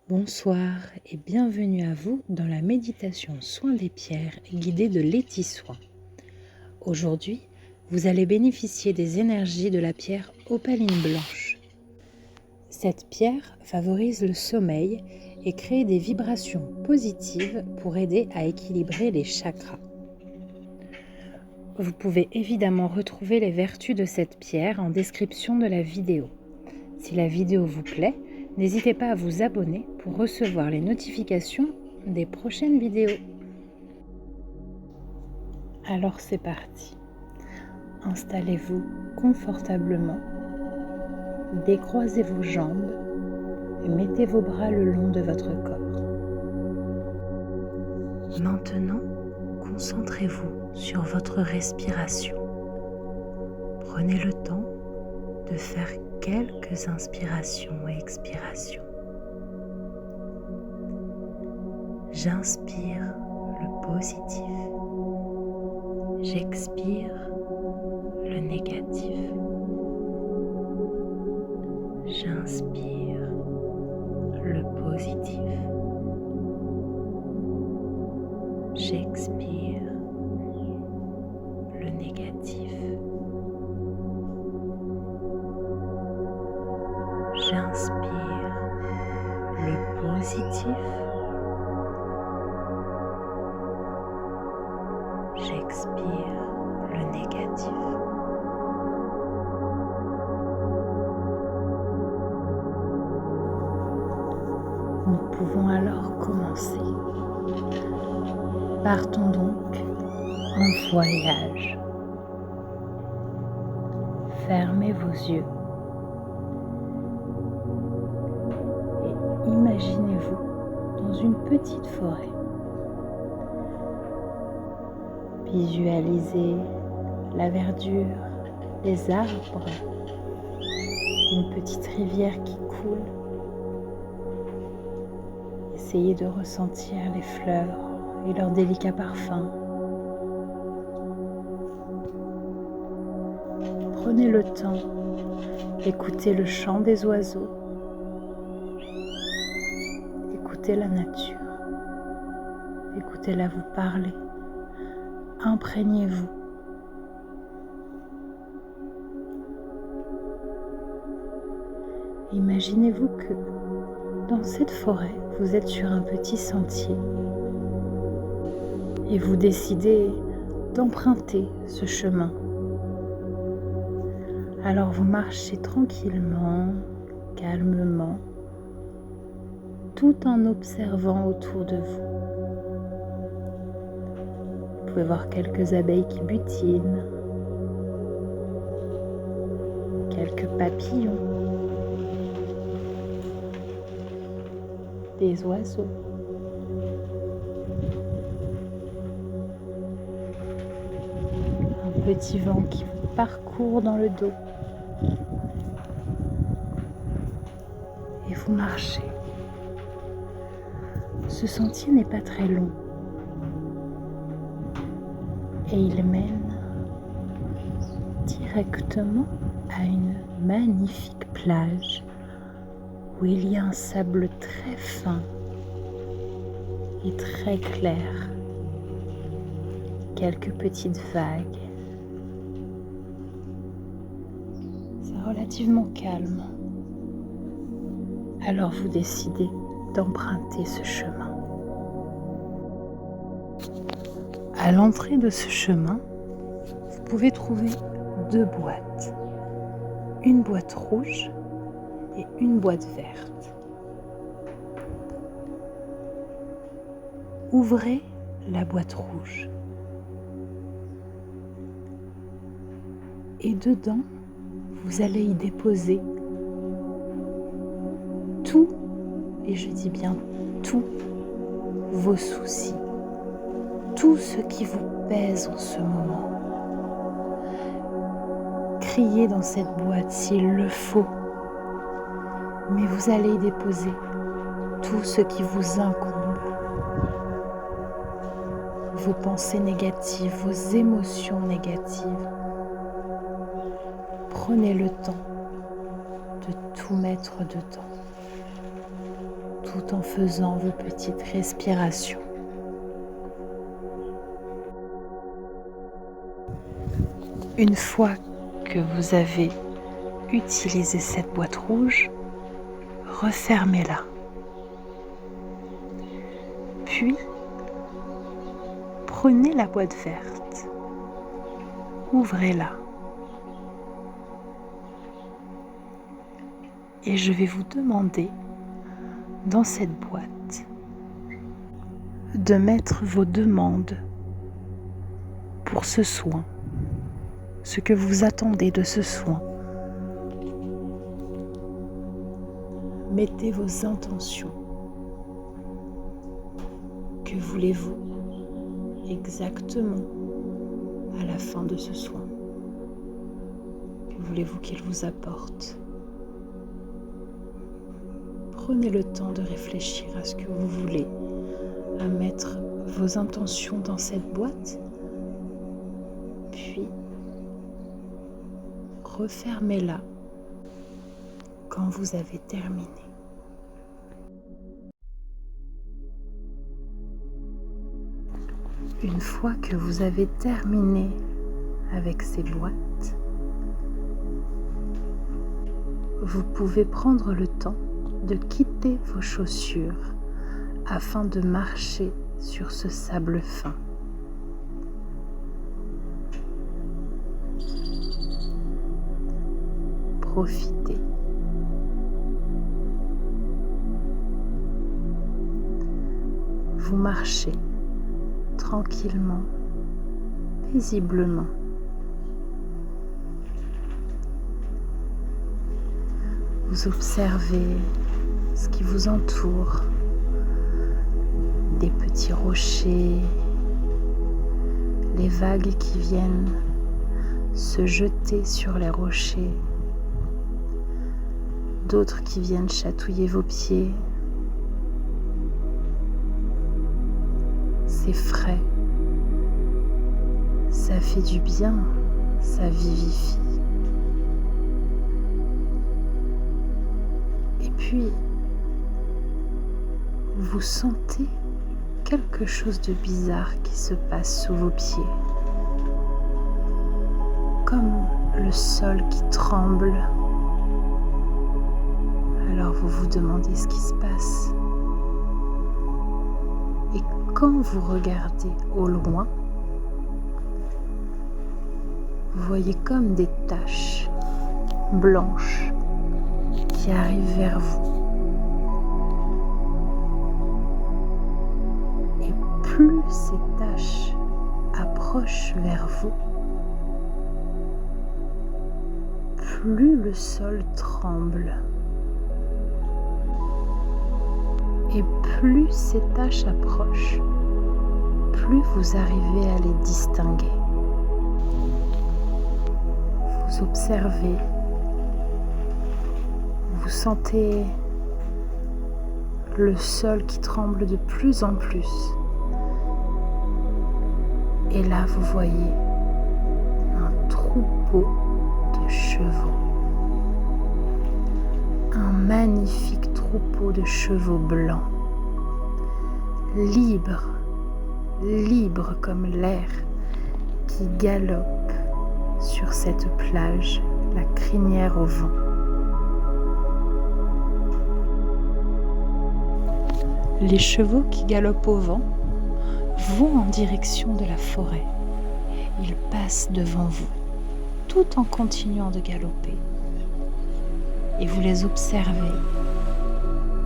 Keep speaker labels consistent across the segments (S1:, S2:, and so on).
S1: Bonsoir et bienvenue à vous dans la méditation Soin des pierres guidée de Letty Soin. Aujourd'hui, vous allez bénéficier des énergies de la pierre opaline blanche. Cette pierre favorise le sommeil et crée des vibrations positives pour aider à équilibrer les chakras. Vous pouvez évidemment retrouver les vertus de cette pierre en description de la vidéo. Si la vidéo vous plaît, n'hésitez pas à vous abonner pour recevoir les notifications des prochaines vidéos. Alors c'est parti. Installez-vous confortablement, décroisez vos jambes et mettez vos bras le long de votre corps. Maintenant, concentrez-vous sur votre respiration. Prenez le temps de faire quelques inspirations et expirations. J'inspire le positif. J'expire le négatif. J'inspire le positif. J'expire le négatif. J'inspire le positif. J'expire le négatif. Nous pouvons alors commencer. Partons donc en voyage. Fermez vos yeux et imaginez-vous dans une petite forêt. Visualisez la verdure, les arbres, une petite rivière qui coule. Essayez de ressentir les fleurs et leur délicat parfum. Prenez le temps d'écouter le chant des oiseaux. Écoutez la nature. Écoutez-la vous parler. Imprégnez-vous. Imaginez-vous que dans cette forêt, vous êtes sur un petit sentier et vous décidez d'emprunter ce chemin. Alors vous marchez tranquillement, calmement, tout en observant autour de vous. Vous pouvez voir quelques abeilles qui butinent, quelques papillons, des oiseaux. Un petit vent qui vous parcourt dans le dos. Et vous marchez. Ce sentier n'est pas très long. Et il mène directement à une magnifique plage où il y a un sable très fin et très clair, quelques petites vagues. C'est relativement calme. Alors vous décidez d'emprunter ce chemin. À l'entrée de ce chemin, vous pouvez trouver deux boîtes. Une boîte rouge et une boîte verte. Ouvrez la boîte rouge. Et dedans, vous allez y déposer tout, et je dis bien tous vos soucis. Tout ce qui vous pèse en ce moment. Criez dans cette boîte s'il le faut, mais vous allez y déposer tout ce qui vous incombe. Vos pensées négatives, vos émotions négatives. Prenez le temps de tout mettre dedans. tout en faisant vos petites respirations. Une fois que vous avez utilisé cette boîte rouge, refermez-la. Puis, prenez la boîte verte, ouvrez-la. Et je vais vous demander, dans cette boîte, de mettre vos demandes pour ce soin, ce que vous attendez de ce soin. Mettez vos intentions. Que voulez-vous exactement à la fin de ce soin? Que voulez-vous qu'il vous apporte? Prenez le temps de réfléchir à ce que vous voulez, à mettre vos intentions dans cette boîte, puis refermez-la quand vous avez terminé. Une fois que vous avez terminé avec ces boîtes, vous pouvez prendre le temps de quitter vos chaussures afin de marcher sur ce sable fin. Profitez. Vous marchez tranquillement, paisiblement. Vous observez ce qui vous entoure, des petits rochers, les vagues qui viennent se jeter sur les rochers, d'autres qui viennent chatouiller vos pieds. C'est frais, ça fait du bien, ça vivifie. Et puis, vous sentez quelque chose de bizarre qui se passe sous vos pieds, comme le sol qui tremble. Alors vous vous demandez ce qui se passe. Et quand vous regardez au loin, vous voyez comme des taches blanches qui arrivent vers vous. Et plus ces taches approchent vers vous, plus le sol tremble. Et plus ces taches approchent, plus vous arrivez à les distinguer. Vous observez, vous sentez le sol qui tremble de plus en plus. Et là, vous voyez un troupeau de chevaux. Un magnifique troupeau de chevaux blancs, libres comme l'air, qui galope sur cette plage, la crinière au vent. Les chevaux qui galopent au vent vont en direction de la forêt. Ils passent devant vous, tout en continuant de galoper. Et vous les observez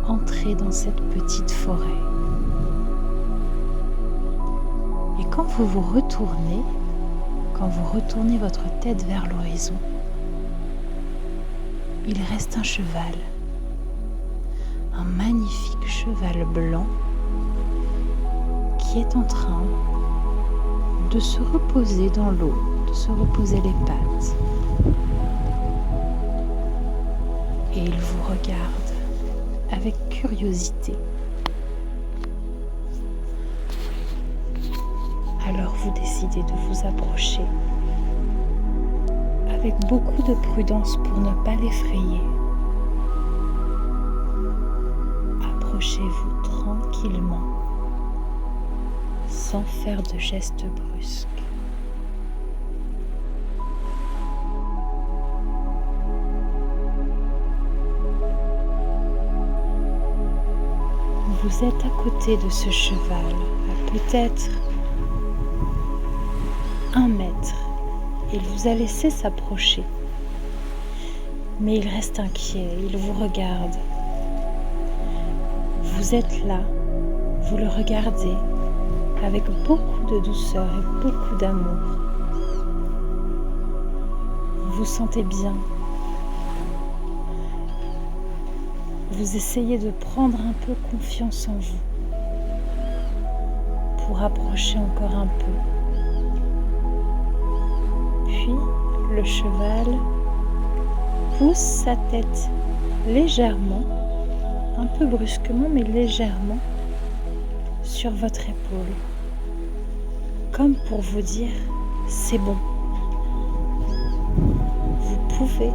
S1: entrer dans cette petite forêt. Et quand vous retournez votre tête vers l'horizon, il reste un cheval, un magnifique cheval blanc qui est en train de se reposer dans l'eau, de se reposer les pattes. Et il vous regarde avec curiosité. Alors vous décidez de vous approcher avec beaucoup de prudence pour ne pas l'effrayer. approchez-vous tranquillement, sans faire de gestes brusques. Vous êtes à côté de ce cheval, à peut-être 1 mètre. Il vous a laissé s'approcher. Mais il reste inquiet, il vous regarde. Vous êtes là, vous le regardez avec beaucoup de douceur et beaucoup d'amour. Vous vous sentez bien. Vous essayez de prendre un peu confiance en vous pour approcher encore un peu. Puis le cheval pousse sa tête légèrement, un peu brusquement mais légèrement, sur votre épaule, comme pour vous dire « c'est bon ». Vous pouvez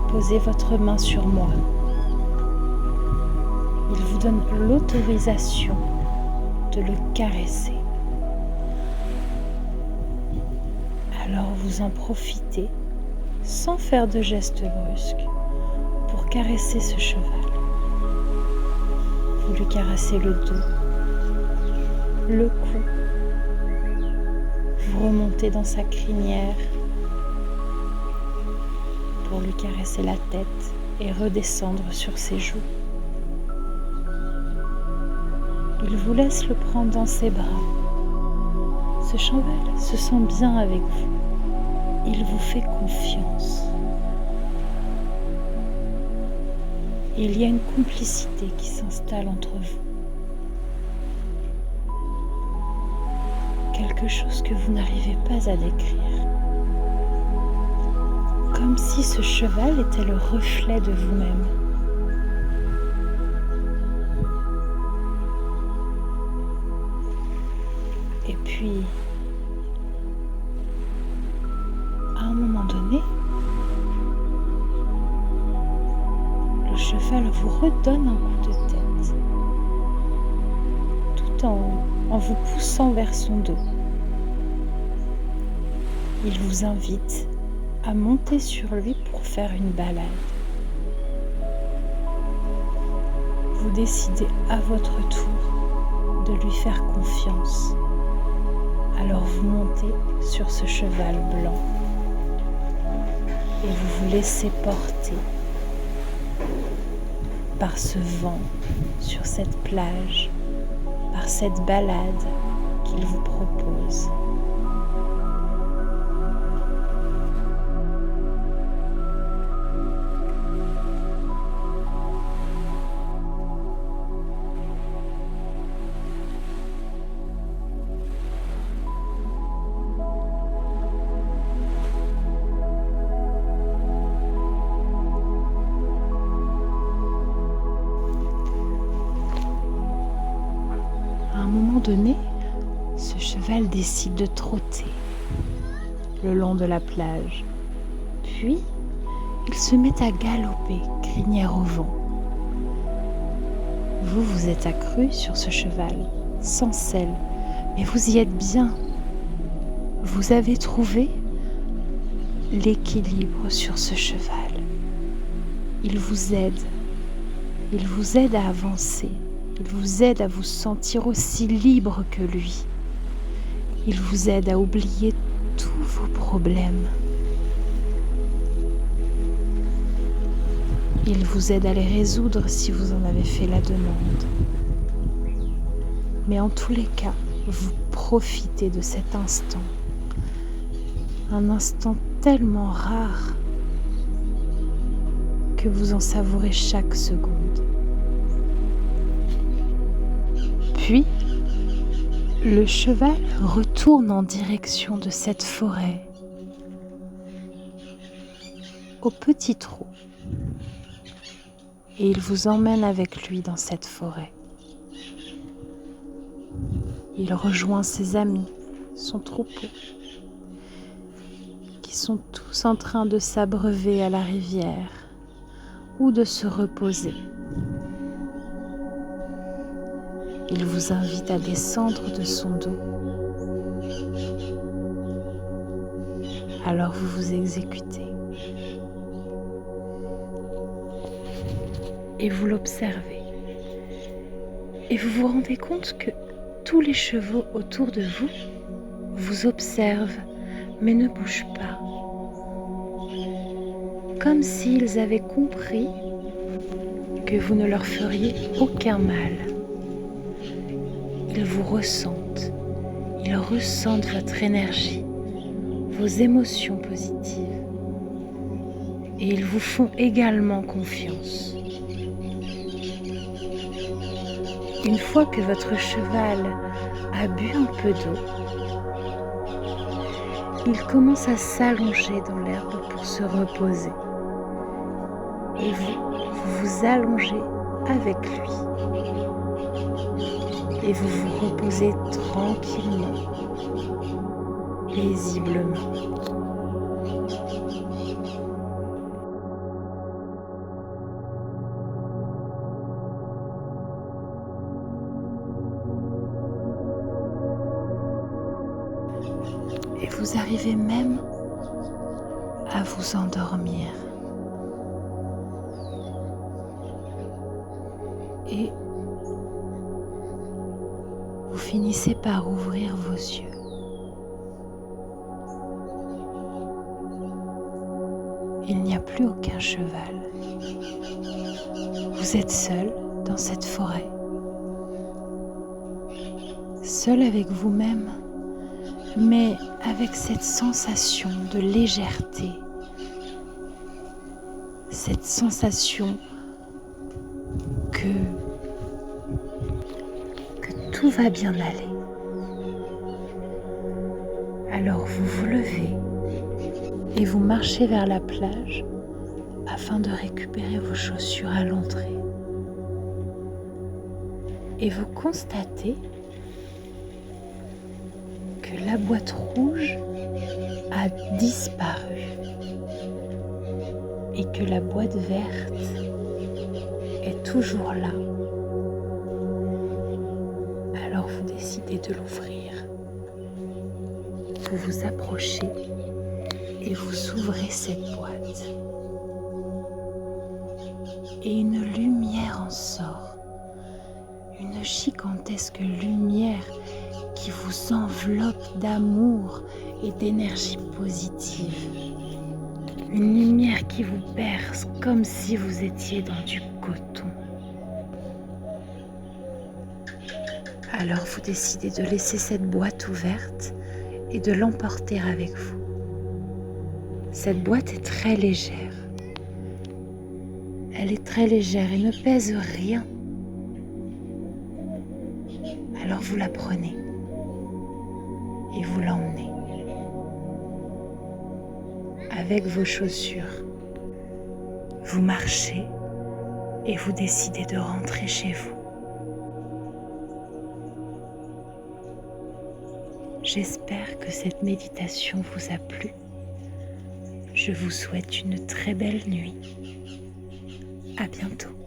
S1: poser votre main sur moi. Il vous donne l'autorisation de le caresser. Alors vous en profitez sans faire de gestes brusques pour caresser ce cheval. Vous lui caressez le dos, le cou. Vous remontez dans sa crinière pour lui caresser la tête et redescendre sur ses joues. Il vous laisse le prendre dans ses bras. Ce cheval se sent bien avec vous. Il vous fait confiance. Il y a une complicité qui s'installe entre vous. Quelque chose que vous n'arrivez pas à décrire. Comme si ce cheval était le reflet de vous-même. Et puis, à un moment donné, le cheval vous redonne un coup de tête, tout en vous poussant vers son dos. Il vous invite à monter sur lui pour faire une balade. Vous décidez à votre tour de lui faire confiance. Alors vous montez sur ce cheval blanc et vous vous laissez porter par ce vent sur cette plage, par cette balade qu'il vous propose. Donné, ce cheval décide de trotter le long de la plage. Puis, il se met à galoper, crinière au vent. Vous, vous êtes accru sur ce cheval, sans selle, mais vous y êtes bien. Vous avez trouvé l'équilibre sur ce cheval. Il vous aide à avancer. Il vous aide à vous sentir aussi libre que lui. Il vous aide à oublier tous vos problèmes. Il vous aide à les résoudre si vous en avez fait la demande. Mais en tous les cas, vous profitez de cet instant. Un instant tellement rare que vous en savourez chaque seconde. Puis, le cheval retourne en direction de cette forêt, au petit trot, et il vous emmène avec lui dans cette forêt. Il rejoint ses amis, son troupeau, qui sont tous en train de s'abreuver à la rivière ou de se reposer. Il vous invite à descendre de son dos. Alors vous vous exécutez et vous l'observez. Et vous vous rendez compte que tous les chevaux autour de vous vous observent mais ne bougent pas. Comme s'ils avaient compris que vous ne leur feriez aucun mal. Ils vous ressentent, ils ressentent votre énergie, vos émotions positives et ils vous font également confiance. Une fois que votre cheval a bu un peu d'eau, il commence à s'allonger dans l'herbe pour se reposer. Et vous vous allongez avec lui. Et vous vous reposez tranquillement, paisiblement. Et vous arrivez même à vous endormir. Et vous finissez par ouvrir vos yeux. Il n'y a plus aucun cheval. Vous êtes seul dans cette forêt. Seul avec vous-même, mais avec cette sensation de légèreté, cette sensation que tout va bien aller. Alors vous vous levez et vous marchez vers la plage afin de récupérer vos chaussures à l'entrée. Et vous constatez que la boîte rouge a disparu et que la boîte verte est toujours là. Alors vous décidez de l'ouvrir. Vous vous approchez et vous ouvrez cette boîte. Et une lumière en sort. Une gigantesque lumière qui vous enveloppe d'amour et d'énergie positive. Une lumière qui vous berce comme si vous étiez dans du coton. Alors vous décidez de laisser cette boîte ouverte et de l'emporter avec vous. Cette boîte est très légère. Elle est très légère et ne pèse rien. Alors vous la prenez et vous l'emmenez avec vos chaussures. Vous marchez et vous décidez de rentrer chez vous. J'espère que cette méditation vous a plu. Je vous souhaite une très belle nuit. À bientôt.